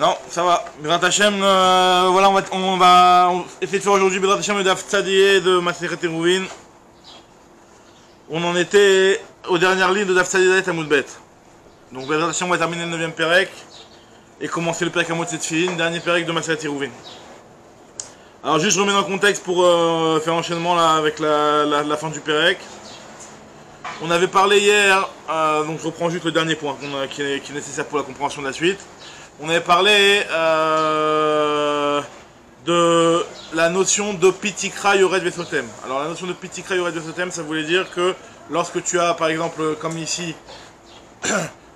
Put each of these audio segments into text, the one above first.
Non, ça va. Bezrat Hashem, voilà, on va essayer de faire aujourd'hui Bezrat Hashem le Daf Tzadieh de Masechet Eruvin. On en était aux dernières lignes de Daf Tzadieh Amud Bet. Donc Bezrat Hashem, on va terminer le 9e Perek et commencer le Perek Amot Tzedfilin, dernier Perek de Masechet Eruvin. Alors juste je remets dans le contexte pour faire enchaînement là, avec la fin du Perek. On avait parlé hier, donc je reprends juste le dernier point qui est nécessaire pour la compréhension de la suite. On avait parlé de la notion de Pitikra Yored Vesotem. Alors la notion de Pitikra Yored Vesotem, ça voulait dire que lorsque tu as par exemple, comme ici,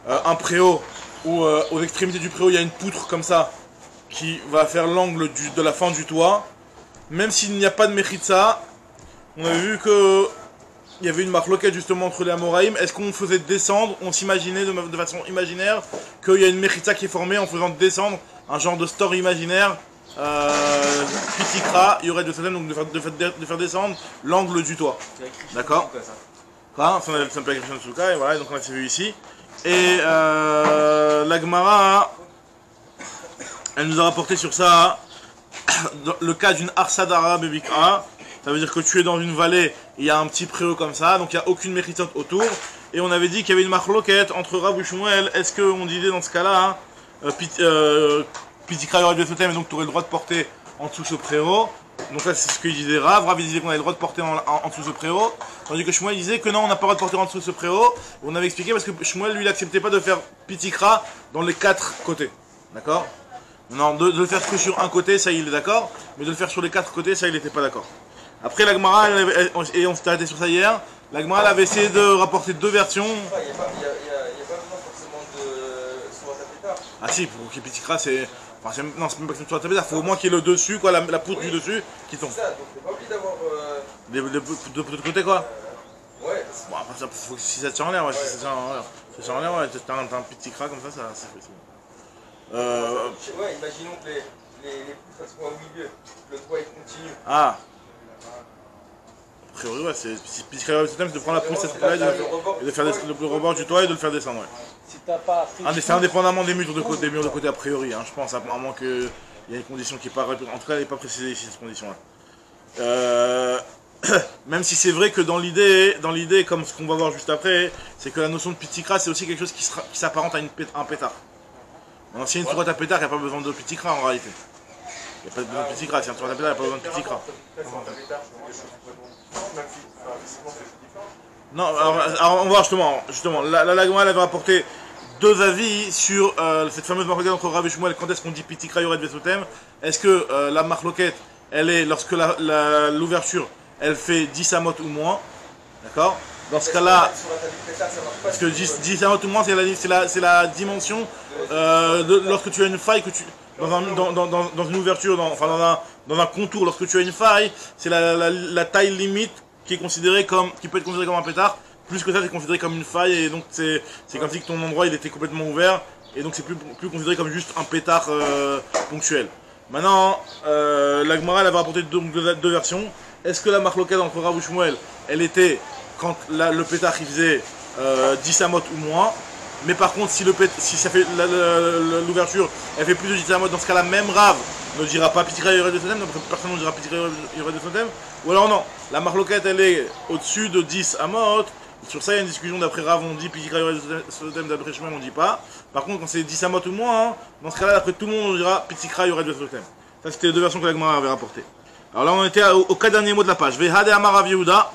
un préau, où aux extrémités du préau il y a une poutre comme ça, qui va faire l'angle de la fente du toit, même s'il n'y a pas de Mechitza, on avait vu que il y avait une marloquette justement entre les Amoraïm. Est-ce qu'on faisait descendre, on s'imaginait de façon imaginaire qu'il y a une Mechitza qui est formée en faisant descendre un genre de story imaginaire, Pitikra, il y aurait de faire descendre l'angle du toit. D'accord. Ça s'appelle Krishna Tsuka, et voilà, donc on a vu ici. Et la Gemara, elle nous a rapporté sur ça le cas d'une Arsadara Bebikra. Ça veut dire que tu es dans une vallée, il y a un petit préau comme ça, donc il n'y a aucune méritate autour. Et on avait dit qu'il y avait une marloquette entre Rav et Shmuel. Est-ce qu'on disait dans ce cas-là, Pitikra Yored Vesotem, et donc tu aurais le droit de porter en dessous ce préau. Donc là c'est ce qu'il disait Rav. Rav disait qu'on avait le droit de porter en dessous ce préau. Tandis que Shmuel disait que non, on n'a pas le droit de porter en dessous ce préau. On avait expliqué parce que Shmuel lui il n'acceptait pas de faire Pitikra dans les 4 côtés. D'accord? Non, de le faire que sur un côté, ça il est d'accord. Mais de le faire sur les 4 côtés, ça il n'était pas d'accord. Après la Gemara, et on s'est arrêté sur ça hier, la Gemara avait essayé de rapporter 2 versions. Il n'y a pas besoin forcément de Surat HaPetar. Ah si, pour qu'il y ait Pitikra, c'est... Enfin, non, c'est même pas que Surat HaPetar, il faut au moins qu'il y ait le dessus, quoi, la poutre du dessus qui tombe. C'est ça, donc t'es pas obligé d'avoir... De l'autre côté, quoi. Ouais. Bon, après, ça, faut, si ça tient en l'air, ouais, si ça tient en l'air. Si ça tient en l'air, ouais, t'as un Pitikra comme ça fait. Ouais, imaginons que les poutres soient au milieu, le toit il continue. Ah. A priori, ouais, c'est Pitikra Yored Vesotem, c'est de prendre la poutre cette là et de faire le rebord du toit et de le faire descendre, ouais. Si t'as pas C'est indépendamment des murs de côté, a priori, hein, je pense, à moins qu'il y ait une condition qui n'est pas... En tout cas, elle n'est pas précisée ici, cette condition-là. Même si c'est vrai que dans l'idée, comme ce qu'on va voir juste après, c'est que la notion de Pitikra, c'est aussi quelque chose qui s'apparente à un pétard. Maintenant, s'il y a une Surat HaPetar, il n'y a pas besoin de Pitikra en réalité. Il n'y a pas besoin de Pitikra, si y a une Surat HaPetar, il n'y a pas besoin de Pitikra. Non, alors on va voir justement, la Gemara elle avait rapporté 2 avis sur cette fameuse marloquette entre Rav et Shmuel. Quand est-ce qu'on dit Pitikra Yored Vesotem? Est-ce que la marloquette, elle est lorsque l'ouverture, elle fait 10 amot ou moins? D'accord? Dans ce cas-là, parce que 10 amot ou moins, c'est la dimension lorsque tu as une faille, dans une ouverture, dans un contour, lorsque tu as une faille, c'est la taille limite qui peut être considéré comme un pétard. Plus que ça, c'est considéré comme une faille, et donc c'est comme si ton endroit il était complètement ouvert, et donc c'est plus considéré comme juste un pétard ponctuel. Maintenant, la Gemara elle avait rapporté 2 versions. Est-ce que la marloquette entre Rav et Shmuel, elle était quand le pétard il faisait 10 amot ou moins? Mais par contre, si ça fait l'ouverture, elle fait plus de 10 amot, dans ce cas-là, même Rav ne dira pas Pitikra Yored Vesotem, donc personne ne dira Pitikra Yored Vesotem. Ou alors non, la marloquette elle est au-dessus de 10 amot. Sur ça, il y a une discussion. D'après Rav, on dit Pitikra Yored Vesotem, d'après Shmuel, on dit pas. Par contre, quand c'est 10 amot ou moins, dans ce cas-là, d'après tout le monde, on dira Pitikra Yored Vesotem. Ça, c'était les 2 versions que la Gemara avait rapportées. Alors là, on était au 4 derniers mots de la page. Vehade Amar Rav Yehuda.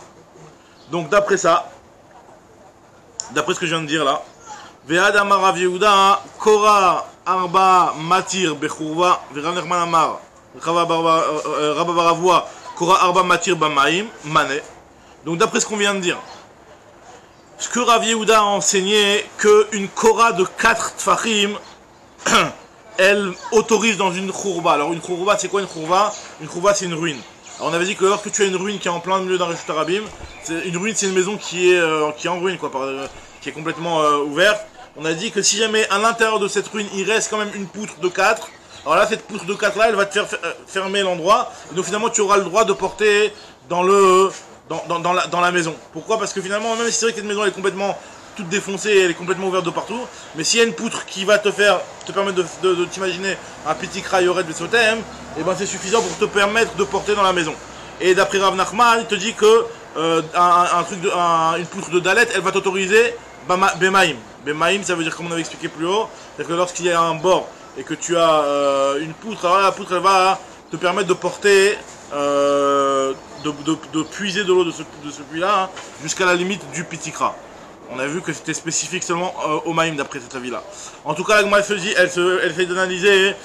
Donc, d'après ça, d'après ce que je viens de dire là, Vehade Amar Rav Yehuda, Kora Arba Matir Bechurva, Verav Nechman Amar, Rabba Baravua, Kora Arba Matir Bamaim, Mane. Donc d'après ce qu'on vient de dire, ce que Rav Yehuda a enseigné, qu'une Kora de 4 Tfachim, elle autorise dans une Khurba. Alors une Khurba, c'est quoi une Khurba? Une Khurba, c'est une ruine. Alors on avait dit que lorsque tu as une ruine qui est en plein milieu d'un Reshut Harabim, une ruine c'est une maison qui est en ruine, quoi, qui est complètement ouverte. On a dit que si jamais à l'intérieur de cette ruine il reste quand même une poutre de 4, alors là cette poutre de 4 là elle va te faire fermer l'endroit, et donc finalement tu auras le droit de porter dans la maison. Pourquoi? Parce que finalement, même si c'est vrai que cette maison elle est complètement toute défoncée, elle est complètement ouverte de partout. Mais s'il y a une poutre qui va te permettre de t'imaginer un petit krayoret Besotem, et ben c'est suffisant pour te permettre de porter dans la maison. Et d'après Rav Nachman, il te dit que une poutre de dalet, elle va t'autoriser Bemaim. Bemaim, ça veut dire, comme on avait expliqué plus haut, c'est-à-dire que lorsqu'il y a un bord et que tu as une poutre, alors la poutre elle va te permettre de porter, de puiser de l'eau de ce puits-là, hein, jusqu'à la limite du pitikra. On a vu que c'était spécifique seulement au Maïm d'après cet avis-là. En tout cas, la Gemara elle essaie d'analyser,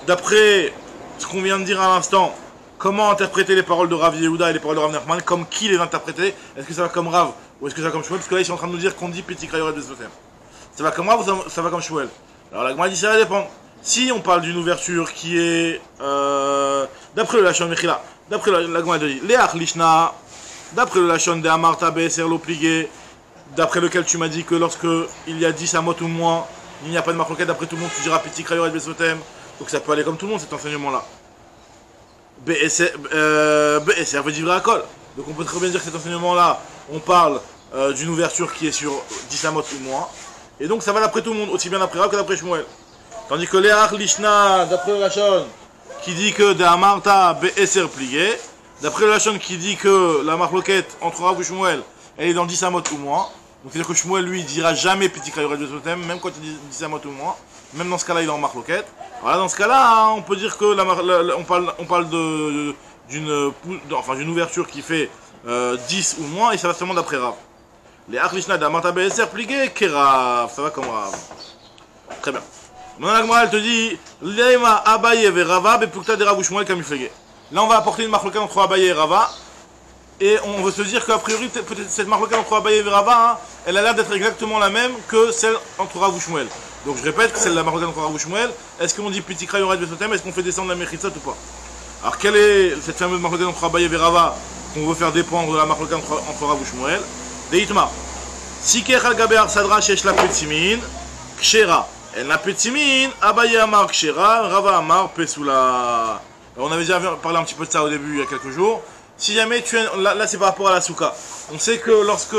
d'après ce qu'on vient de dire à l'instant, comment interpréter les paroles de Rav Yehuda et les paroles de Rav Nachman, comme qui les interprétait. Est-ce que ça va comme Rav ou est-ce que ça va comme Shmuel? Parce que là ils sont en train de nous dire qu'on dit Petit Krayoret Besotem. Ça va comme Rav ou ça va comme Shmuel? Alors la Gemara dit ça va dépendre. Si on parle d'une ouverture qui est d'après le Lachon Mechila, d'après la Gemara dit Léach Lishna, d'après le Lachon de Amarta Be'eser lo plié, d'après lequel tu m'as dit que lorsque il y a 10 amot ou moins, il n'y a pas de marloquette, d'après tout le monde tu diras Petit Krayoret Besotem. Donc ça peut aller comme tout le monde cet enseignement là. BSR veut dire à col. Donc on peut très bien dire que cet enseignement-là, on parle d'une ouverture qui est sur 10 amot ou moins. Et donc ça va d'après tout le monde, aussi bien d'après Rav que d'après Shmuel. Tandis que Léach Lishna, d'après le Lachon, qui dit que de Amarta BSR plié, d'après le Lachon qui dit que la marloquette entre Rav et Shmuel, elle est dans 10 amot ou moins. Donc c'est-à-dire que Shmuel, lui, il dira jamais Petit Krayoret Besotem, même quand il dit 10 amot ou moins. Même dans ce cas-là, il est en marloquette. Voilà, dans ce cas-là, on peut dire que on parle d'une ouverture qui fait 10 ou moins, et ça va seulement d'après Rav. Les Achlishna d'Amarta BSR plié, Kerav. Ça va comme Rav. Très bien. Maintenant, la Gemara, elle te dit Leima Abaye ve Rava, Bepukta de Rav ou Shmuel Kamiflege. Là, on va apporter une marloquette entre Abaye et Rava. Et on veut se dire qu'a priori, peut-être cette marloquette entre Abaye et Rava, hein, elle a l'air d'être exactement la même que celle entre Rav ou Shmuel. Donc je répète que c'est la marloquette entre Rav ou Shmuel. Est-ce qu'on dit Petit Krayoret Besotem? Est-ce qu'on fait descendre la Mechitzot ou pas? Alors quelle est cette fameuse marloquette entre Abaye et Rava qu'on veut faire dépendre de la marloquette entre Rav ou Shmuel? Deitma. Siker al gaber sadra shesh la petimin, kshera. El la petimin, Abaye amar kshera, Rava amar pesula. On avait déjà parlé un petit peu de ça au début il y a quelques jours. Si jamais tu as, là c'est par rapport à la souka. On sait que lorsque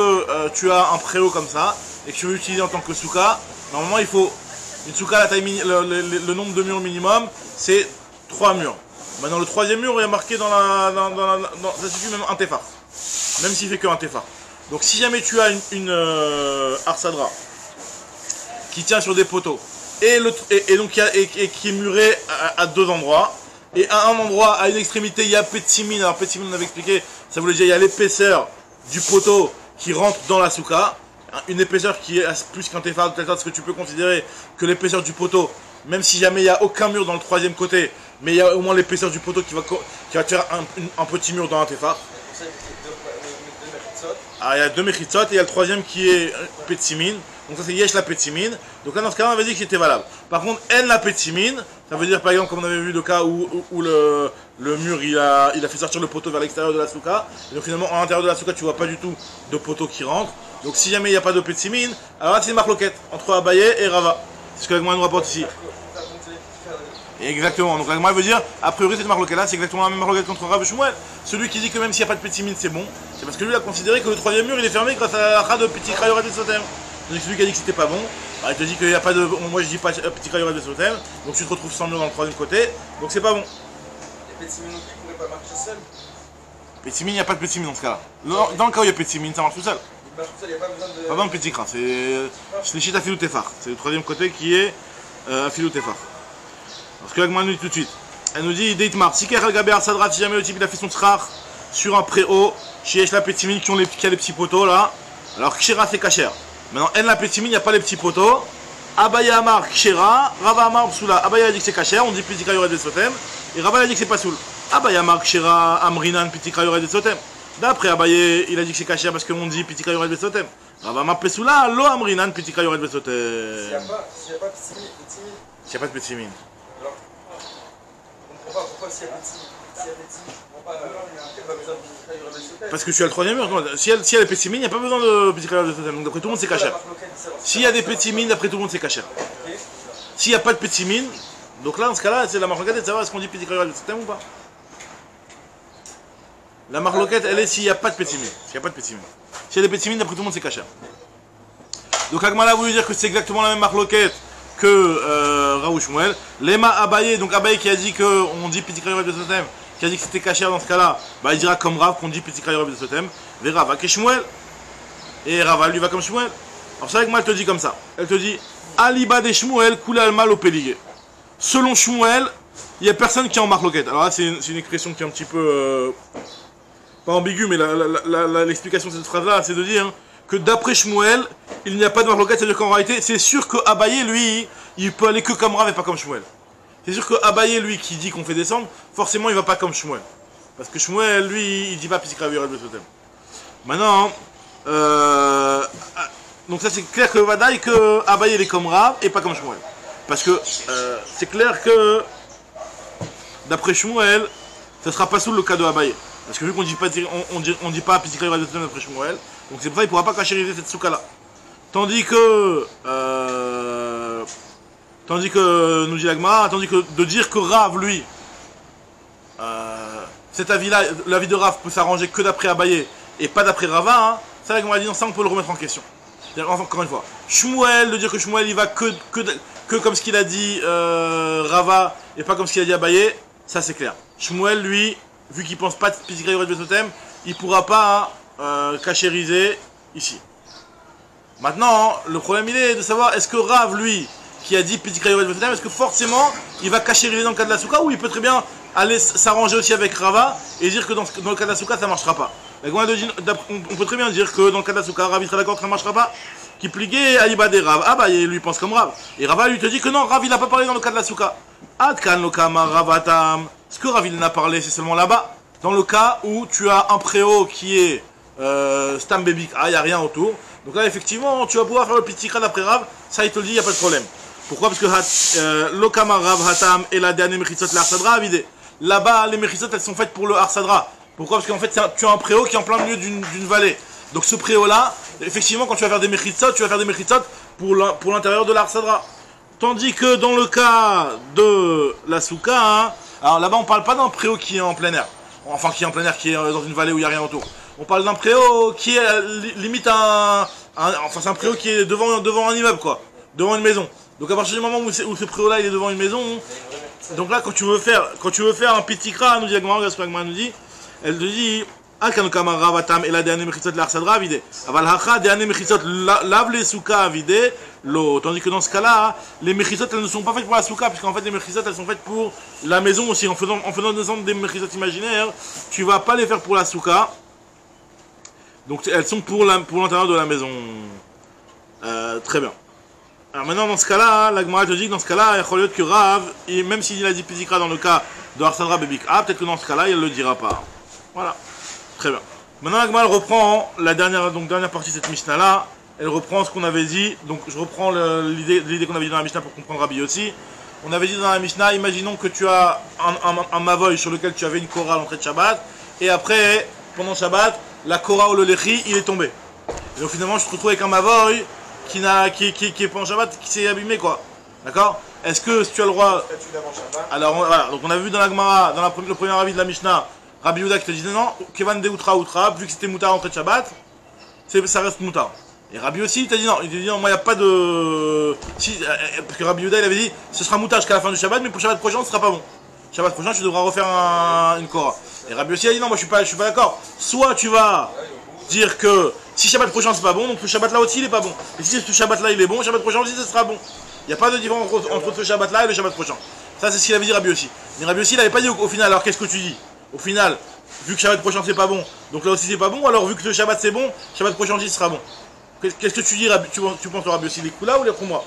tu as un préau comme ça et que tu veux l'utiliser en tant que souka, normalement il faut une souka, la taille le nombre de murs minimum c'est 3 murs. Maintenant le troisième mur il est marqué ça suffit même un tefar. Même s'il fait que un tefar. Donc si jamais tu as une arsadra qui tient sur des poteaux et donc qui est muré à deux endroits. Et à un endroit, à une extrémité, il y a Petsimin. Alors Petsimin, on avait expliqué, ça voulait dire il y a l'épaisseur du poteau qui rentre dans la souka. Une épaisseur qui est plus qu'un tefar, de telle sorte que tu peux considérer que l'épaisseur du poteau, même si jamais il n'y a aucun mur dans le troisième côté, mais il y a au moins l'épaisseur du poteau qui va te faire un petit mur dans un tefar. Alors il y a deux mechitzot et il y a le troisième qui est Petsimin. Donc ça c'est Yesh la Petsimin. Donc là dans ce cas-là on avait dit que c'était valable. Par contre En la Petsimin, ça veut dire par exemple comme on avait vu le cas où le mur il a fait sortir le poteau vers l'extérieur de la souka. Et donc finalement à l'intérieur de la souka tu vois pas du tout de poteau qui rentre. Donc si jamais il n'y a pas de Petsimin, alors là c'est une marloquette entre Abaye et Rava. C'est ce que la Gemara nous rapporte ici. Exactement, donc la Gemara veut dire, a priori cette marloquette là c'est exactement la même marloquette contre Rav et Shmuel. Celui qui dit que même s'il n'y a pas de Petsimin c'est bon, c'est parce que lui il a considéré que le troisième mur il est fermé grâce à la rade de Petit Krayoret Besotem. Donc celui qui a dit que c'était pas bon, alors il te dit qu'il n'y a pas de. Moi je dis pas Petit Krayoret Besotem, donc tu te retrouves sans mur dans le troisième côté, donc c'est pas bon. Les Petsimin non plus pourraient pas marcher seul. Petsimin, il n'y a pas de Petsimin dans ce cas-là. Dans le cas où il y a Petsimin, ça marche tout seul. Il marche tout seul, il n'y a pas besoin de. Pas besoin de Petit Kra, c'est les shit Afilou Tefar. C'est le troisième côté qui est Afilou Tefar. Parce que la Gemara nous dit tout de suite. Elle nous dit Deitmar, si Kerel Gaber Sadra, si jamais le type il a fait son schrar sur un préau, chez la Petsimin qui a les petits poteaux là, alors Kshera c'est Kacher. Maintenant, En la Petsimin, il n'y a pas les petits poteaux. Abaye Amar Kshera, Rava Amar Psula. Abaye a dit que c'est Kacher, on dit Petit Krayoret Besotem. Et Rava a dit que c'est pas Soul. Abaye Amar Kshera, Amrinan, Petit Krayoret Besotem. D'après Abaye, il a dit que c'est Kacher parce qu'on dit Petit Krayoret Besotem. Rava Amar Pesula, Lo Amrinan, Petit Krayoret Besotem. S'il n'y a pas Petsimin. S'il n'y a pas de Petsimin. Alors, on ne comprend pas pourquoi s'il y a Petsimin. S'il y a Petsimin, je comprends pas. Il n'y a pas besoin de Petit Krayoret Besotem. Parce que tu as le troisième mur. Non, si elle est Petsimin, il n'y a pas besoin de Petit Krayoret Besotem. Donc d'après tout le monde c'est Kacher. S'il y a des Petsimin, d'après tout le monde c'est Kacher. S'il n'y a pas de Petsimin, donc là dans ce cas-là, c'est la marloquette de savoir est-ce qu'on dit Petit Krayoret Besotem ou pas. La marloquette elle est s'il n'y a pas de Petsimin. S'il n'y a pas de Petsimin. S'il y a des Petsimin, d'après tout le monde c'est Kacher. Donc Agmara a voulu dire que c'est exactement la même marloquette que Rav Shmuel. Lema Abaye, donc Abaye qui a dit qu'on dit Petit Kraï Rav de Sotem, qui a dit que c'était caché dans ce cas-là, bah il dira comme Rav qu'on dit Petit Kraï Rav de Sotem. Mais Rav va que Shmuel. Et Rava lui va comme Shmuel. Alors c'est vrai que moi elle te dit comme ça. Elle te dit Aliba de Shmuel coule al mal au péligé. Selon Shmuel, il n'y a personne qui est en marloquette. Alors là c'est une expression qui est un petit peu pas ambiguë, mais l'explication de cette phrase-là, c'est de dire que d'après Shmuel, il n'y a pas de marloquette, c'est-à-dire qu'en réalité, c'est sûr que Abaye, lui, il peut aller que comme Rav et pas comme Shmuel. C'est sûr que Abaye, lui, qui dit qu'on fait descendre, forcément il va pas comme Shmuel. Parce que Shmuel, lui, il dit pas Petit Kraï Rav de Sotem. Maintenant, donc ça c'est clair que Vadaï que Abaye il est comme Rav et pas comme Shmuel. Parce que c'est clair que d'après Shmuel, ça sera pas sous le cas de Abaye. Parce que vu qu'on dit pas on dit pas Petit Kraï Rav de Sotem d'après Shmuel, donc c'est pour ça qu'il pourra pas cachériser cette souka là. Tandis que nous dit l'Agmara, tandis que de dire que Rav lui cet avis là, l'avis de Rav peut s'arranger que d'après Abaye et pas d'après Rava, hein, ça l'Agmara dit non, ça on peut le remettre en question. Encore une fois, Shmuel, de dire que Shmuel il va que comme ce qu'il a dit Rava et pas comme ce qu'il a dit Abaye, ça c'est clair. Shmuel lui, vu qu'il pense pas de Petit Kraï Rav de Sotem, il pourra pas cachériser ici. Maintenant, le problème il est de savoir est-ce que Rav lui qui a dit Petit Kraï Rav de Sotem, est-ce que forcément il va cachériser dans le cas de la souka ou il peut très bien aller s'arranger aussi avec Rava et dire que dans le cas de la souka ça marchera pas. On peut très bien dire que dans le cas de la souka, Rav il sera d'accord que ça marchera pas. Qui pliguait Aliba des Rav. Ah bah il lui pense comme Rav. Et Rava lui te dit que non, Rav il n'a pas parlé dans le cas de la souka. Adkan lokama Ravatam. Ce que Rav il n'a parlé c'est seulement là-bas. Dans le cas où tu as un préau qui est Stam Bebik, il n'y a rien autour. Donc là effectivement tu vas pouvoir faire le petit kra d'après Rav. Ça il te le dit, il n'y a pas de problème. Pourquoi? Parce que lokama Rav Hatam et la dernière Mechitsot l'Arsadra vidé. Là-bas les Mechitsot elles sont faites pour le Arsadra. Pourquoi? Parce qu'en fait tu as un préau qui est en plein milieu d'une vallée. Donc ce préau-là, effectivement, quand tu vas faire des mechitsot, tu vas faire des mechitsot pour l'intérieur de l'Arsadra. Tandis que dans le cas de la souka, hein, alors là-bas on parle pas d'un préau qui est en plein air. Enfin qui est en plein air, qui est dans une vallée où il n'y a rien autour. On parle d'un préau qui est limite enfin c'est un préau qui est devant un immeuble quoi, devant une maison. Donc à partir du moment où ce préau-là il est devant une maison, donc là quand tu veux faire un petit kra, nous dit Agmara, nous dit, elle te dit et la dernière mechitsot l'Arsadra vide. Aval hacha dernière mechitsot lave les soukas vide l'eau. Tandis que dans ce cas-là, les mechitsot elles ne sont pas faites pour la souka, puisqu'en fait les mechitsot elles sont faites pour la maison aussi. En faisant descendre des mechitsot imaginaires, tu vas pas les faire pour la souka. Donc elles sont pour l'intérieur de la maison. Très bien. Alors maintenant dans ce cas-là, l'Agmara te dit que dans ce cas-là, il y a que Rav, et même s'il a dit Pizikra dans le cas de Arsadra Bebik, peut-être que dans ce cas-là, il ne le dira pas. Voilà. Très bien. Maintenant, l'Agmara reprend la dernière partie de cette Mishnah-là. Elle reprend ce qu'on avait dit. Donc, je reprends l'idée qu'on avait dit dans la Mishnah pour comprendre Rabbi aussi. On avait dit dans la Mishnah, imaginons que tu as un mavoy sur lequel tu avais une Korah à l'entrée de Shabbat. Et après, pendant Shabbat, la Korah ou le Lechi, il est tombé. Et donc, finalement, je te retrouve avec un mavoy qui est pendant Shabbat, qui s'est abîmé, quoi. D'accord? Est-ce que si tu as le droit. Alors, voilà. Donc, on a vu dans l'Agmara, dans le premier avis de la Mishnah, Rabbi Yehuda qui te disait non, Kevan de Outra Outra, vu que c'était Moutar à l'entrée de Shabbat, ça reste Moutar. Et Rabbi aussi, il t'a dit non, moi il n'y a pas de. Parce que Rabbi Yehuda il avait dit, ce sera Moutar jusqu'à la fin du Shabbat, mais pour Shabbat prochain, ce sera pas bon. Shabbat prochain, tu devras refaire une Korah. Et Rabbi aussi a dit non, moi je suis pas d'accord. Soit tu vas dire que si Shabbat prochain c'est pas bon, donc ce Shabbat là aussi il est pas bon. Et si ce Shabbat là il est bon, Shabbat prochain aussi ce sera bon. Il n'y a pas de différence entre ce Shabbat là et le Shabbat prochain. Ça c'est ce qu'il avait dit Rabbi aussi. Mais Rabbi aussi il n'avait pas dit au final, alors qu'est-ce que tu dis? Au final, vu que Shabbat prochain c'est pas bon, donc là aussi c'est pas bon, alors vu que le Shabbat c'est bon, Shabbat prochain aussi sera bon. Qu'est-ce que tu dis, tu penses au Rabbi aussi, les Koula ou les Khoumra?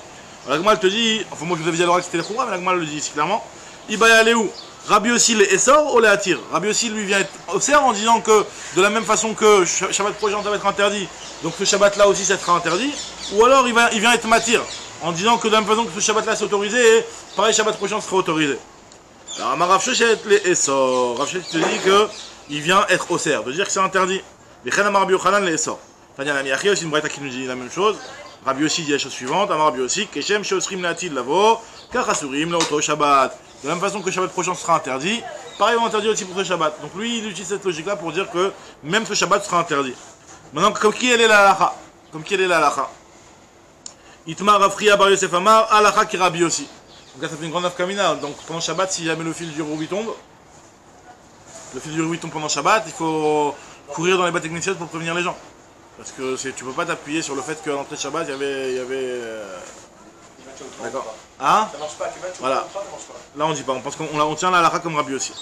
L'Agma elle te dit, enfin moi je vous avais dit à l'oral que c'était les Khoumra, mais l'Agma le dit ici clairement. Ibaya Léou, Rabbi aussi les Essor ou les Atir? Rabbi aussi lui vient être Osser en disant que de la même façon que Shabbat prochain ça va être interdit, donc ce Shabbat là aussi ça sera interdit, ou alors il vient être Matir en disant que de la même façon que ce Shabbat là c'est autorisé, et pareil Shabbat prochain sera autorisé. Alors, Rav Shechet les Essor. Rav Shechet te dit qu'il vient être Osser, de dire que c'est interdit. Mais Rabbi Yochanan les Essor. Tania Nami Achi aussi une braïta qui nous dit la même chose. Rabbi aussi dit la chose suivante. Rabbi aussi, Keshem Shosrim Latid Lavo, Kachasurim Lauto Shabbat. De la même façon que le Shabbat prochain sera interdit, pareil on interdit aussi pour ce Shabbat. Donc lui il utilise cette logique là pour dire que même ce Shabbat sera interdit. Maintenant, comme qui elle est la halacha? Itmar Afria Bar Yosef Amar, Alacha qui Rabbi aussi. Donc là, ça fait une grande afkamina. Donc pendant Shabbat, si jamais le fil du Rouvi tombe, pendant Shabbat, il faut courir dans les bâtiments techniciens pour prévenir les gens. Parce que tu peux pas t'appuyer sur le fait qu'à l'entrée de Shabbat, il y avait d'accord. Hein? Ça marche pas, voilà. Ça marche pas. Là on dit pas, parce qu'on tient l'Alacha comme Rabbi aussi.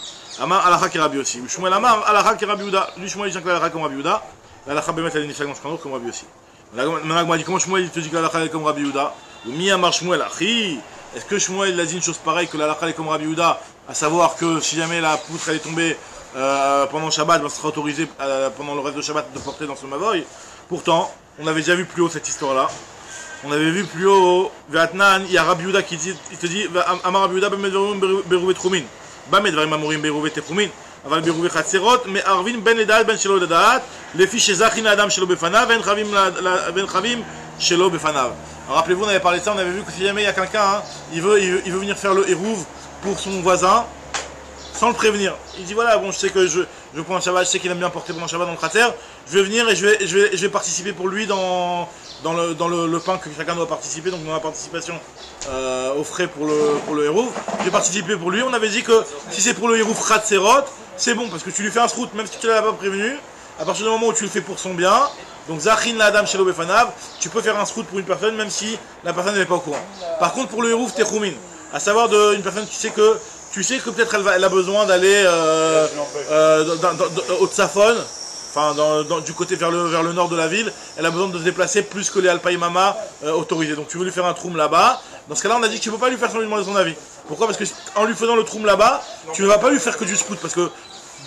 Amar Alacha qui Rabbi aussi. Shmuel Amar Alacha qui Rabbi Uda. Lui Shmuel il tient que l'Alacha comme Rabbi Uda. L'Alacha Bémet elle est une comme Rabbi aussi. Maintenant il dit comment Shmuel il te dit que l'Alacha est comme Rabbi Uda. Ou Mi Amar Shmuel Achi. Est-ce que Shmuel il a dit une chose pareille que l'Alacha est comme Rabbi Uda, à savoir que si jamais la poutre elle est tombée pendant Shabbat, on sera autorisé pendant le reste de Shabbat de porter dans ce mavoy. Pourtant, on avait déjà vu plus haut cette histoire-là. On avait vu plus haut, Vatnan, il y a Rabbi Uda qui dit, il te dit, Amar Rabbi Uda, Bamed Berouvé Troumin. Bamed Varim Amorim Berouvé Troumin. Aval Berouvé Chatserot, mais Arvin Ben Edat Ben Shelo Dadat, les fiches Zachin Adam Shelo Befanav, Ben Chavim Shelo Befanav. Rappelez-vous, on avait parlé de ça, on avait vu que si jamais il y a quelqu'un, il veut venir faire le hérouv pour son voisin, sans le prévenir. Il dit voilà, bon, je sais que je prends un Shabbat, je sais qu'il aime bien porter pendant Shabbat dans le cratère, je vais venir et je vais participer pour lui dans le pain que chacun doit participer, donc dans la participation aux frais pour le hérouv. Je vais participer pour lui. On avait dit que si c'est pour le hérouv Khatserot, c'est bon parce que tu lui fais un srout, même si tu ne l'as pas prévenu, à partir du moment où tu le fais pour son bien, donc Zachin la Adam Shelo Befanav, tu peux faire un srout pour une personne même si la personne n'est pas au courant. Par contre, pour le hérouv Techoumin, à savoir une personne qui sait que peut-être elle a besoin d'aller au Tsafon, enfin du côté vers le nord de la ville, elle a besoin de se déplacer plus que les Alpaïmama autorisés. Donc tu veux lui faire un troum là-bas. Dans ce cas-là, on a dit que tu ne peux pas lui faire sans lui demander son avis. Pourquoi? Parce que en lui faisant le troum là-bas, tu ne vas pas lui faire que du scout. Parce que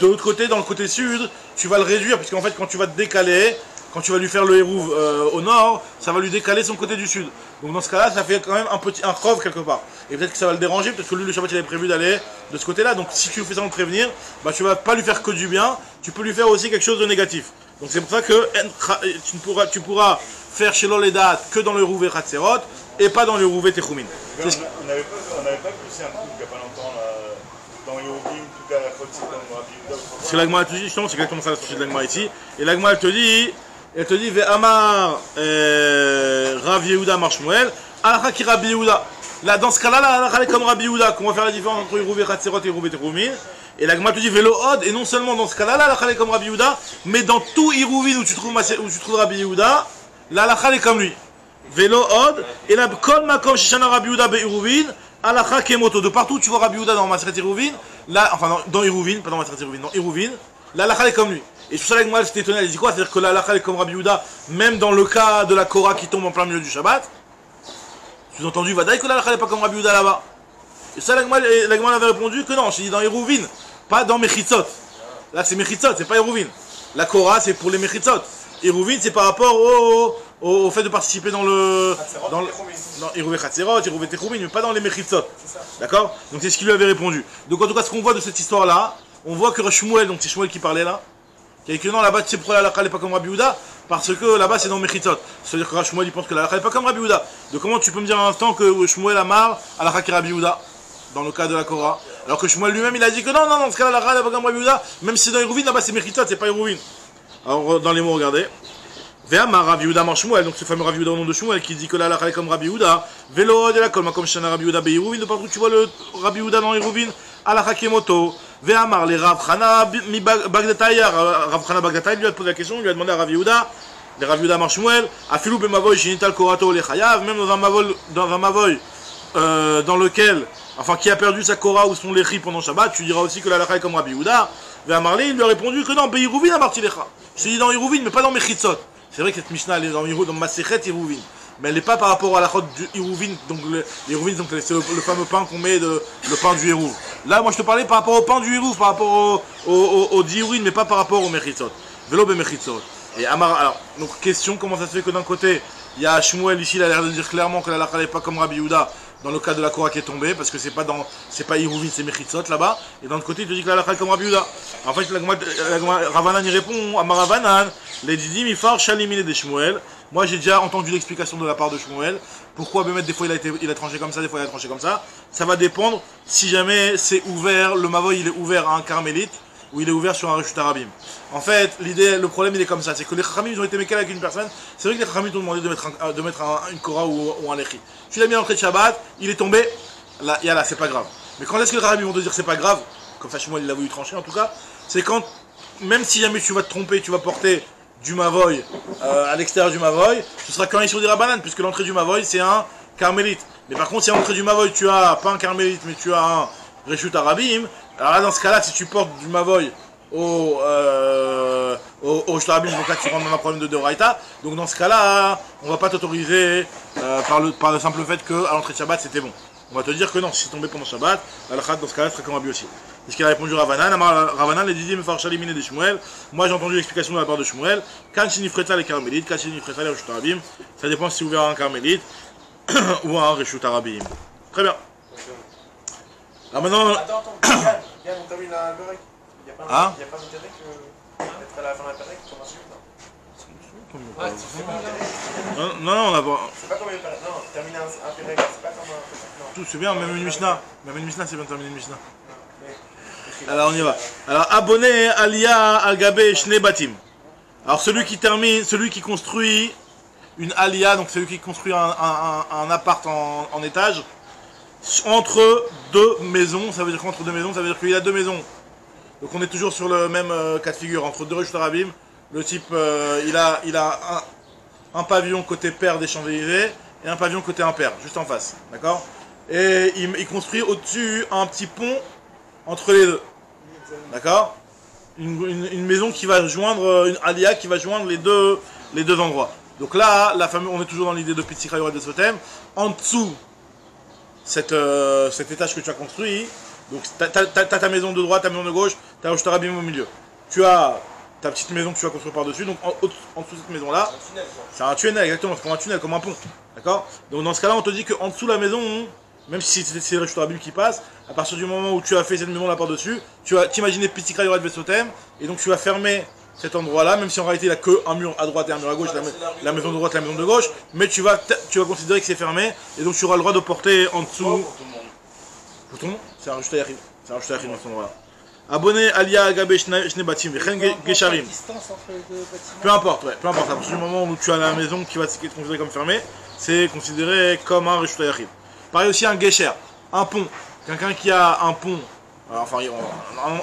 de l'autre côté, dans le côté sud, tu vas le réduire. Puisqu'en fait, quand tu vas te décaler, quand tu vas lui faire le hérouv au nord, ça va lui décaler son côté du sud. Donc dans ce cas-là, ça fait quand même un khov quelque part. Et peut-être que ça va le déranger, peut-être que lui, le Shabbat, il avait prévu d'aller de ce côté-là. Donc si tu le fais sans le prévenir, bah, tu vas pas lui faire que du bien, tu peux lui faire aussi quelque chose de négatif. Donc c'est pour ça que tu pourras faire chez l'Oledat que dans le hérouv et Khatserot, et pas dans le hérouv et Techoumin. On n'avait pas poussé un coup il n'y a pas longtemps là, dans Hérouvim, tout à la faute, c'est comme Rabbi Yehuda. C'est l'Agma, elle te dit, justement, c'est exactement ça la sujet de l'Agma ici. Et l'Agma, elle te dit, Ve'amar Rav Yehuda Mar Shmuel, Alacha ki Rabbi Yehuda. Là, dans ce cas-là, Alacha est comme Rabbi Yehuda, qu'on va faire la différence entre Hérouv et Khatserot et Hérouv et Techoumin. Et l'Agma te dit Vélo Od, et non seulement dans ce cas-là, Alacha est comme Rabbi Yehuda, mais dans tout Hérouvin où tu trouves Rabbi Yehuda, l'Alacha est comme lui. Vélo Od, et là, Kol Makom Shishana Rabbi Yehuda Be'Hérouvin, Alacha Kemoto. De partout où tu vois Rabbi Yehuda dans Maseret Hérouvin, là, enfin dans Hérouvin, pas dans Maseret Hérouvin, dans Hérouvin, l'Alacha est comme lui. Et tout ça, l'Agma, j'étais étonné, elle dit quoi? C'est-à-dire que l'Alacha est comme Rabbi Yehuda, même dans le cas de la Korah qui tombe en plein milieu du Shabbat. Sous-entendu, Vadaï que l'Alacha n'est pas comme Rabbi Yehuda là-bas. Et ça, l'Agma avait répondu que non, je dis dans Hérouvin, pas dans Mechitzot. Là, c'est Mechitzot, c'est pas Hérouvin. La Korah, c'est pour les Mechitzot. Hérouvin, c'est par rapport au fait de participer dans Hérouv et Khatserot, Hérouv et Techoumin, mais pas dans les Mechitzot. D'accord? Donc c'est ce qu'il lui avait répondu. Donc en tout cas, ce qu'on voit de cette histoire-là, on voit que Shmuel, donc c'est Shmuel qui parlait là, qui a dit que non, là-bas, tu sais pourquoi l'Alacha n'est pas comme Rabbi Yehuda? Parce que là-bas, c'est dans Mechitzot. C'est-à-dire que Shmuel, il pense que l'Alacha n'est pas comme Rabbi Yehuda. Donc comment tu peux me dire à l'instant que Shmuel Amar, Alacha qui Rabbi Yehuda, dans le cas de la Korah? Alors que Shmuel lui-même, il a dit que non, dans ce cas-là, l'Alacha n'est pas comme Rabbi Yehuda, même si c'est dans Hérouvin, là-bas, c'est Mechitzot, c'est pas Hérouvin. Alors, dans les mots, regardez. Ve'amar Rav Yehuda Mar Shmuel, donc ce fameux Rav Yehuda au nom de Shmuel qui dit que l'Alacha est comme Rabbi Yehuda. Vélo de la Kol Makom Shana Rabbi Yehuda Be'Hérouvin, de partout tu vois le Rabbi Yehuda dans Hérouvin, Alacha Kemoto. Ve'amar les Rav Chana mi Bagdataya. Rav Chana Bagdataya lui a posé la question, il lui a demandé à Rav Yehuda, les Rav Yehuda Mar Shmuel, Afilou Bemavoy Shinital Korato le Chayav, même dans un Mavoy dans lequel, enfin qui a perdu sa Korah ou son Lechi pendant Shabbat, tu diras aussi que l'Alacha est comme Rabbi Yehuda. Ve'amar il lui a répondu que non, Be'Hérouvin a marti Lecha. Je te dis dans Hérouvin, mais pas dans Mechitzot. C'est vrai que cette Mishnah elle est dans Masechet Hérouvin, mais elle n'est pas par rapport à la chod du Hérouvin, donc l'Hérouvin, donc c'est le fameux pain qu'on met, le pain du Hérouv. Là, moi je te parlais par rapport au pain du Hérouv, par rapport au Diourin, mais pas par rapport au Mechitzot. Vélo be Mechitzot. Et Amar, alors, donc question, comment ça se fait que d'un côté, il y a Shmuel ici, il a l'air de dire clairement que l'Alacha n'est pas comme Rabbi Yehuda, dans le cas de la Korah qui est tombée, parce que c'est pas Hérouvin, c'est Mechitzot là-bas, et d'un autre côté, il te dit que l'Alacha est comme Rabbi Yehuda. En fait, Ravanan y répond, Amar Ravanan, les Didim, Ifar, Shalimine de Shmuel. Moi, j'ai déjà entendu l'explication de la part de Shmuel. Pourquoi Bémet, des fois il a tranché comme ça, des fois il a tranché comme ça. Ça va dépendre si jamais c'est ouvert, le Mavoy il est ouvert à un carmélite, où il est ouvert sur un Reshut Arabim. En fait, l'idée, le problème il est comme ça, c'est que les Chachamim ils ont été mécalés avec une personne, c'est vrai que les Chachamim t'ont demandé de mettre une Korah ou un Lechi. Tu l'as mis à l'entrée de Shabbat, il est tombé, là, yallah, c'est pas grave. Mais quand est-ce que les Chachamim vont te dire c'est pas grave, comme ça chez moi il l'a voulu trancher en tout cas, c'est quand, même si jamais tu vas te tromper, tu vas porter du Mavoy à l'extérieur du Mavoy, ce sera qu'un Issur d'Irabanan, puisque l'entrée du Mavoy c'est un Carmélite. Mais par contre, si à l'entrée du Mavoy tu as pas un Carmélite, mais tu as un Reshut Arabim, alors là dans ce cas-là, si tu portes du Mavoy au Reshut Arabim, donc là tu rentres dans un problème de Deoraita, donc dans ce cas-là, on va pas t'autoriser par le simple fait qu'à l'entrée de Shabbat c'était bon. On va te dire que non, si c'est tombé pendant Shabbat, Al-Khat dans ce cas-là serait comme Rabbi aussi. C'est ce qu'il a répondu Ravanan. Ravanan les disait Mefarchalimine de Shmuel. Moi j'ai entendu l'explication de la part de Shmuel. Kan Shinifreta les Carmélites, Kan Shinifreta les Reshut Arabim. Ça dépend si c'est ouvert à un Carmélite ou à un Reshut Arabim. Très bien. Alors maintenant. Attends, Yann, on termine la Berek. Il n'y a pas d'intérêt que mettre à la fin la Berek comme un suite, non? Ouais, c'est pas intérêt. Non, on a pas. C'est pas comme une Berek. Non, terminer un Berek, c'est pas comme un. Tout c'est bien, même une Mishnah. Même une Mishnah, c'est bien de terminer une Mishnah. Alors on y va. Alors abonné Alia Al-Gabé Shne Batim. Alors celui qui construit une Alia, donc celui qui construit un appart en étage, entre deux maisons, ça veut dire qu'entre deux maisons, ça veut dire qu'il y a deux maisons. Donc on est toujours sur le même cas de figure, entre deux Reshut Arabim. Le type, il a un pavillon côté père des Champs-Élysées et un pavillon côté impair, juste en face, d'accord? Et il construit au-dessus un petit pont entre les deux, d'accord? Une maison qui va joindre, une alia qui va joindre les deux endroits. Donc là, on est toujours dans l'idée de Pitzika Yored de Sotem. En dessous, cet étage que tu as construit, donc t'as ta maison de droite, ta maison de gauche, t'as Reshut Arabim au milieu. Tu as ta petite maison que tu vas construire par-dessus, donc en dessous de cette maison-là, c'est un tunnel, exactement, c'est comme un tunnel, comme un pont, d'accord? Donc dans ce cas-là, on te dit qu'en dessous de la maison, même si c'est le Reshut Arabim qui passe, à partir du moment où tu as fait cette maison-là par-dessus, tu vas t'imaginer Pitzika Yored Vesotem, et donc tu vas fermer cet endroit-là, même si en réalité il n'y a qu'un mur à droite et un mur à gauche, la maison de droite et la maison de gauche, mais tu vas considérer que c'est fermé, et donc tu auras le droit de porter en dessous. Pour tout le monde? C'est un Reshut Yachid. C'est un Reshut Yachid dans cet endroit-là. Abonné Alia Agabé Shne Batim, Vechen Gesharim. Peu importe, ouais, peu importe. À partir du moment où tu as la maison qui va être considérée comme fermée, c'est considéré comme un Reshut Yachid. Pareil aussi un Gesher, un pont. Quelqu'un qui a un pont, enfin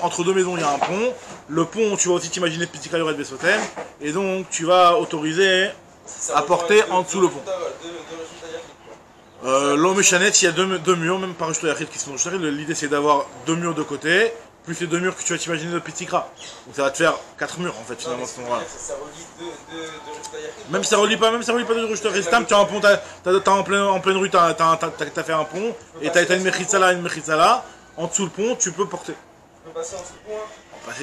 entre deux maisons il y a un pont. Le pont, tu vas aussi t'imaginer Pitzika Yored Vesotem, et donc tu vas autoriser à porter en dessous le pont. L'homme chanette, il y a deux murs, même par Reshut Yachid qui sont Reshut Yachid, l'idée c'est d'avoir deux murs de côté, plus les deux murs que tu vas t'imaginer de Pitzika. Donc ça va te faire 4 murs en fait finalement ce moment-là. Ça relie deux Reshut Yachid. Même si ça relie pas de Reshut Yachid, tu as un pont, t'as en pleine rue, t'as fait un pont, et t'as une mechitza là, en dessous le pont, tu peux porter. Tu peux passer en dessous le pont?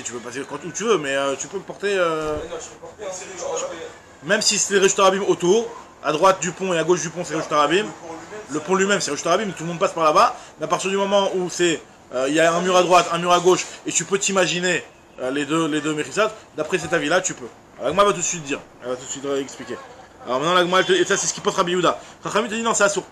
Tu peux passer où tu veux, mais tu peux porter. Non, je peux porter en dessous. Même si c'est les Reshut Arabim autour, à droite du pont et à gauche du pont c'est Reshut Arabim. Le pont lui-même c'est Reshut Arabim, tout le monde passe par là-bas. Mais à partir du moment où il y a un mur à droite, un mur à gauche, et tu peux t'imaginer les deux Mechitsat, d'après cet avis-là, tu peux. L'Agma va tout de suite dire, elle va tout de suite expliquer. Alors maintenant l'Agma, et ça c'est ce qui pose Rabbi Yehuda. Chachamim te dit non, c'est Assour.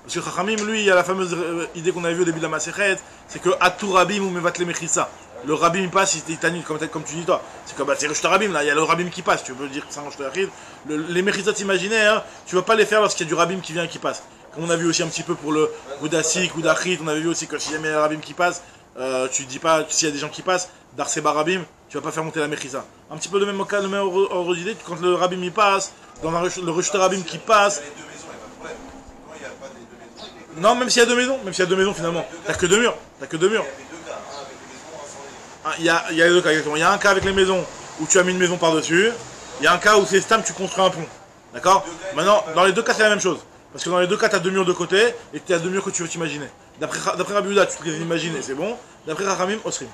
Parce que Chachamim, lui, il y a la fameuse idée qu'on avait vue au début de la Masechet, c'est que Atur Rabim ou Mevat le Mechitsa. Le Rabim il passe, il t'annule comme tu dis toi. C'est comme c'est Reshut Arabim là, il y a le Rabim qui passe, tu peux dire que c'est un Reshut Yachid. Les Mechitsat imaginaires, tu vas pas les faire lorsqu'il y a du Rabim qui vient et qui passe. Comme on a vu aussi un petit peu pour le Boudasik ou Dachrit, on avait vu aussi que s'il y a un Rabim qui passe, tu dis pas, s'il y a des gens qui passent, Darseba Rabim, tu vas pas faire monter la Mechitsa. Un petit peu le même cas, le même ordre d'idée, quand le Rabim il passe, dans le Reshut Arabim qui passe. Non, même s'il y a deux maisons, finalement, t'as que deux murs. Il y a deux cas, exactement. Il y a un cas avec les maisons où tu as mis une maison par-dessus. Il y a un cas où c'est stam, tu construis un pont. D'accord? Maintenant, dans les deux cas, c'est la même chose. Parce que dans les deux cas, tu as deux murs de côté et tu as deux murs que tu veux t'imaginer. D'après Rabbi Yehuda, tu te les imagines et c'est bon. D'après Chachamim, Osrim.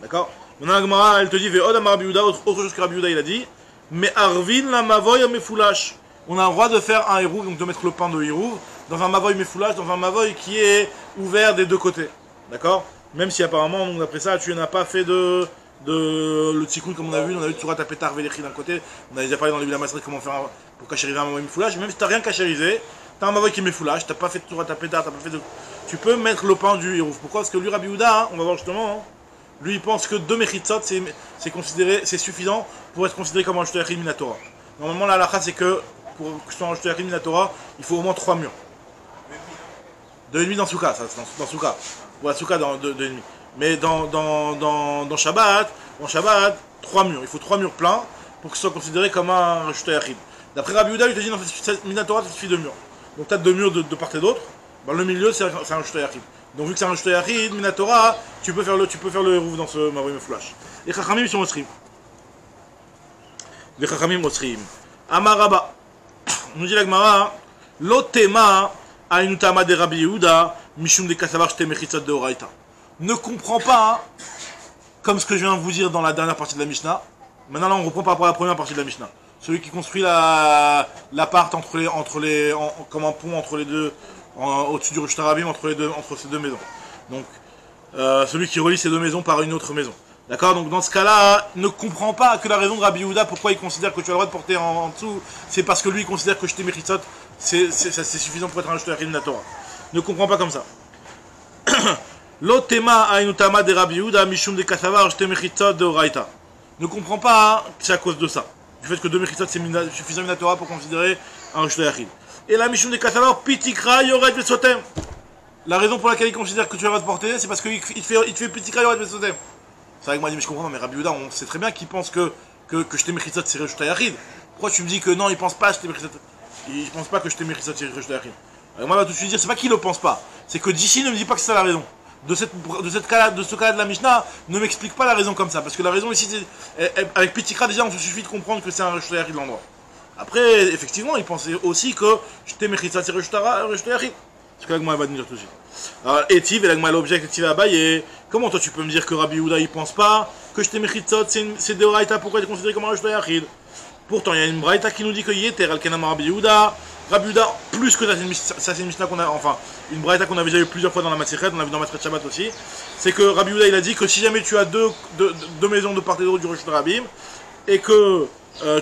D'accord? Maintenant, la Gemara, elle te dit, Ve'od Amar Rabbi Yehuda, autre chose que Rabbi Yehuda, il a dit, mais Arvin la Mavoy Mefoulash. On a le droit de faire un hérouv, donc de mettre le pain de hérouv, dans un Mavoy Mefoulash, dans un Mavoy qui est ouvert des deux côtés. D'accord? Même si apparemment, donc d'après ça, tu n'as pas fait de le tikkun comme on a vu tu auras tapé tar velechi d'un côté, on a déjà parlé dans les villas masrées comment faire pour cachériser un mavoy mefoulage, même si tu n'as rien cachérisé, tu as un mavoy qui est mefoulage, tu n'as pas fait de tour à taper tar, tu peux mettre le pain du hérouf. Pourquoi? Parce que lui Rabbi Yehuda, on va voir justement, lui il pense que 2 mechitzot c'est suffisant pour être considéré comme un Shtoyach Minatora. Normalement la halakha c'est que pour que ce soit un Shtoyach Minatora, il faut au moins 3 murs. 2,5 dans Souka, ça, dans Souka. Ouais, Souka dans 2,5. Mais dans Shabbat, 3 murs. Il faut 3 murs pleins pour que ce soit considéré comme un Shtoyach. D'après Rabbi Yehuda, il te dit dans Minatora, ça suffit 2 murs. Donc tu as 2 murs de part et d'autre. Dans le milieu, c'est un Shtoyach. Donc vu que c'est un Shtoyach, Minatora, tu peux faire le hérouf dans ce Mavoy Mefulash. Les Chachamim sont Osrim. Les Chachamim Osrim. Amaraba. Nous dit la Gemara, Lotema Ainutama de Rabbi Yehuda, Mishum de Kassavar Shte Mechitzot de Oraita. Ne comprends pas, comme ce que je viens de vous dire dans la dernière partie de la Mishnah. Maintenant, là, on reprend par rapport à la première partie de la Mishnah. Celui qui construit l'appart comme un pont entre les deux, au-dessus du Rosh Hashanah, entre ces deux maisons. Donc, celui qui relie ces deux maisons par une autre maison. D'accord? Donc, dans ce cas-là, ne comprends pas que la raison de Rabbi Yehuda, pourquoi il considère que tu as le droit de porter en dessous, c'est parce que lui, il considère que Shte Mechitzot, c'est suffisant pour être un Shtoyach Minatora. Ne comprends pas comme ça. L'otema ainutama de Rabbi Yehuda, mishum de Kassavar, Shte Mechitzot de Oraita. Ne comprends pas que c'est à cause de ça. Du fait que 2 Mechitzot c'est suffisant Minatora pour considérer un Shtoyach. Et la Mishum de Kassavar, Pitikra Yored Vesotem. La raison pour laquelle il considère que tu as le droit de porter, c'est parce qu'il te fait Pitikra Yored Vesotem. C'est vrai que moi, je dis, mais je comprends pas, mais Rabbi Yehuda, on sait très bien qu'il pense que Shte Mechitzot c'est Shtoyach. Pourquoi tu me dis que non, il pense pas Shte Mechitzot? Il pense pas que Shte Mechitzot c'est Shtoyach. Moi, je vais tout de suite dire, c'est pas qu'il le pense pas. C'est que d'ici, ne me dit pas que c'est ça la raison. De ce cas-là de la Mishnah, ne m'explique pas la raison comme ça. Parce que la raison ici, avec Pitikra, déjà, on se suffit de comprendre que c'est un Shtoyach de l'endroit. Après, effectivement, il pensait aussi que Shte Mechitzot c'est Shtoyach. C'est ce que l'Agma va nous dire tout de suite. Alors, Etiv, et l'Agma l'objet, Etiv Abaye. Comment toi tu peux me dire que Rabbi Yehuda il pense pas que Shte Mechitzot c'est de Oraita, pourquoi il est considéré comme un Shtoyach? Pourtant, il y a une Braïta qui nous dit que Yeter Al-Kenam Rabbi Yehuda. Rabbi Yehuda, plus que ça, c'est une Mishnah qu'on a, enfin, une Braïta qu'on a déjà eu plusieurs fois dans la Masechet, on l'a vu dans Masechet Shabbat aussi. C'est que Rabbi Yehuda il a dit que si jamais tu as deux maisons de part et d'autre du Rosh Hashanah, et que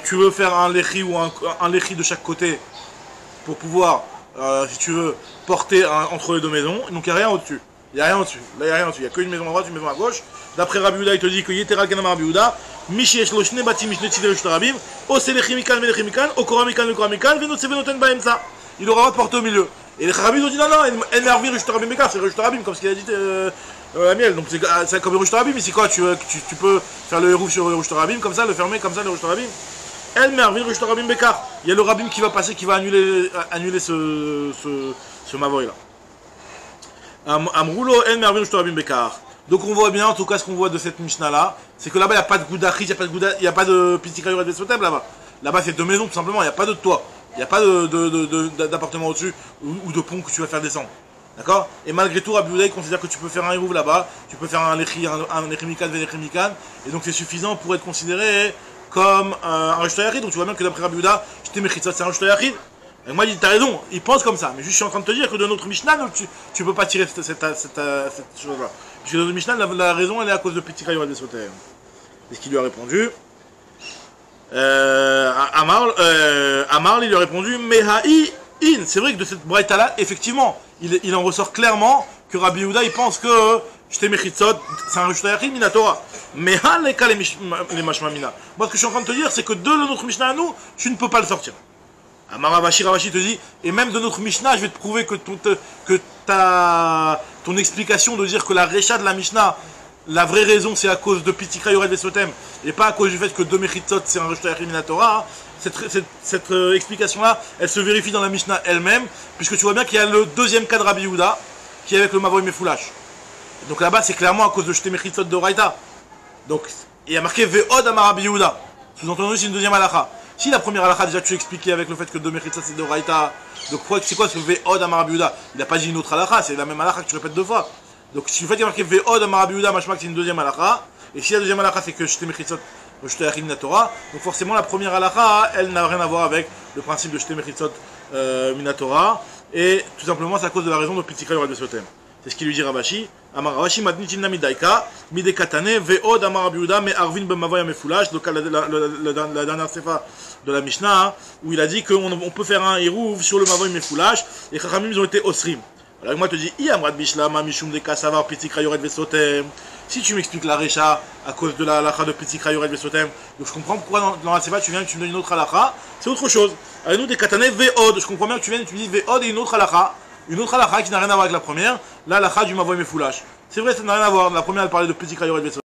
tu veux faire un lechi ou un lechi de chaque côté pour pouvoir, si tu veux, porter entre les deux maisons, donc il n'y a rien au-dessus. Il n'y a rien au-dessus. Là, il n'y a rien au-dessus. Il n'y a qu'une maison à droite, une maison à gauche. D'après Rabbi Yehuda, il te dit que Yeteral Kanam Rabbi Yehuda, Mishi Yesh Lo Shne Batim Mishne Tzidei Shtarabim, O Selechi Mikan Velechi Mikan, O Kora Mikan Vekora Mikan, Venotse Venoten Baemsa. Il aura porté au milieu. Et les Chachamim ont dit non, El Mervi Shtarabim Bekar, c'est Shtarabim, comme ce qu'il a dit la miel. Donc c'est comme le Shtarabim, mais c'est quoi? Tu peux faire le hérouf sur le Shtarabim, comme ça, le fermer comme ça, le Shtarabim. El Mervi Shtarabim Bekar. Il y a le Rabbim qui va passer, qui va annuler ce Mavoy là. Amroulo El Mervin Shtorabim Bekar. Donc on voit bien, en tout cas, ce qu'on voit de cette Mishnah là, c'est que là-bas il n'y a pas de Goudachit, il n'y a pas de Pitikra Yored Vesotem là-bas. Là-bas c'est 2 maisons tout simplement, il n'y a pas de toit, il n'y a pas d'appartement au-dessus ou de pont que tu vas faire descendre. D'accord? Et malgré tout, Rabbi Yehuda considère que tu peux faire un hérouv là-bas, tu peux faire un Lechimikan Velechimikan, et donc c'est suffisant pour être considéré comme un Shtoyach. Donc tu vois bien que d'après Rabbi Yehuda, Shte Mechitzot c'est un Shtoyach. Et moi, il dit, t'as raison, il pense comme ça, mais juste je suis en train de te dire que de notre Mishnah, tu peux pas tirer cette chose-là. Puisque de notre Mishnah, la raison, elle est à cause de Pitikra Yored Vesotem. C'est ce qu'il lui a répondu. Amar, il lui a répondu, Meha'i in. C'est vrai que de cette braïta-là, effectivement, il en ressort clairement que Rabbi Yehuda, il pense que Shte Mechitzot, c'est un Shtoyach Minatora. Meha leka les mashmamina. Moi, ce que je suis en train de te dire, c'est que de notre Mishnah à nous, tu ne peux pas le sortir. Ravashi te dit, et même de notre Mishnah, je vais te prouver que ton explication de dire que la Recha de la Mishnah, la vraie raison c'est à cause de Pitikra Yored Vesotem, et pas à cause du fait que 2 Mechitzot c'est un Shtoyach Minatora. Cette explication-là, elle se vérifie dans la Mishnah elle-même, puisque tu vois bien qu'il y a le deuxième cas de Rabbi Yehuda, qui est avec le Mavoy Mefulash. Donc là-bas, c'est clairement à cause de Shte Mechitzot de Oraita. Donc, il y a marqué Ve'od Amar Rabbi Yehuda. Sous-entendu, c'est une deuxième halakha. Si la première halakha, déjà tu expliquais avec le fait que 2 Mechitzot c'est de Oraita, donc c'est quoi ce Ve'od Amar Rabbi Yehuda? Il n'a pas dit une autre halakha, c'est la même halakha que tu répètes 2 fois. Donc si le fait qu'il y a marqué Ve'od Amar Rabbi Yehuda, machmak c'est une deuxième halakha. Et si la deuxième halakha c'est que Shte Mechitzot Shtoyach Minatora, donc forcément la première halakha, elle n'a rien à voir avec le principe de Shte Mechitzot Minatora, et tout simplement c'est à cause de la raison de Pitikra Yored Vesotem. C'est ce qu'il lui dit Ravashi. Amar Ravashi madnitin namidaika midekatane ve'od amar Rabbi Yehuda me arvin b'mavoy mefulash. Donc la dernière sefa de la Mishnah où il a dit qu'on peut faire un hérouv sur le mavoy mefulash. Et Chachamim ils ont été osrim. Alors moi te dis I amrat bishlama mishum de kasavar Pitikra Yored Vesotem. Si tu m'expliques la Recha à cause de la halakha de Petit Krayoret Vesotem, donc je comprends pourquoi dans la Seva tu viens et tu me donnes une autre halakha, c'est autre chose. Avec nous des katané Ve'od, je comprends bien que tu viens et tu me dis Ve'od et une autre halakha qui n'a rien à voir avec la première, la halakha du Mavoy Mefoulash. C'est vrai, ça n'a rien à voir. La première elle parlait de Petit Krayoret Vesotem.